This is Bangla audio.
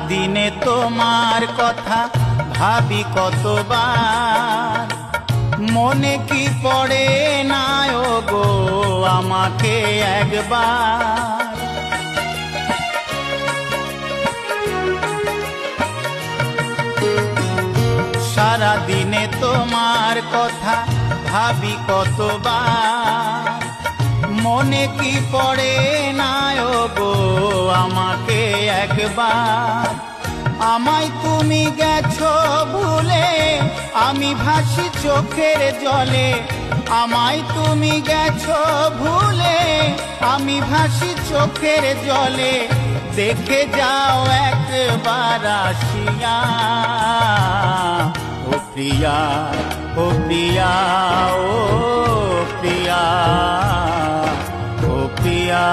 দিনে তোমার কথা ভাবি কতবার, মনে কি পড়ে না গো আমাকে একবার। সারা দিনে তোমার কথা ভাবি কতবার, মনে কি পড়ে না গো আমাকে একবার। আমায় তুমি গেছো ভুলে, আমি ভাসি চোখের জলে। আমায় তুমি গেছো ভুলে, আমি ভাসি চোখের জলে। দেখে যাও একবার আসিয়া, ও প্রিয়া, ও প্রিয়া, ও প্রিয়া, ও প্রিয়া।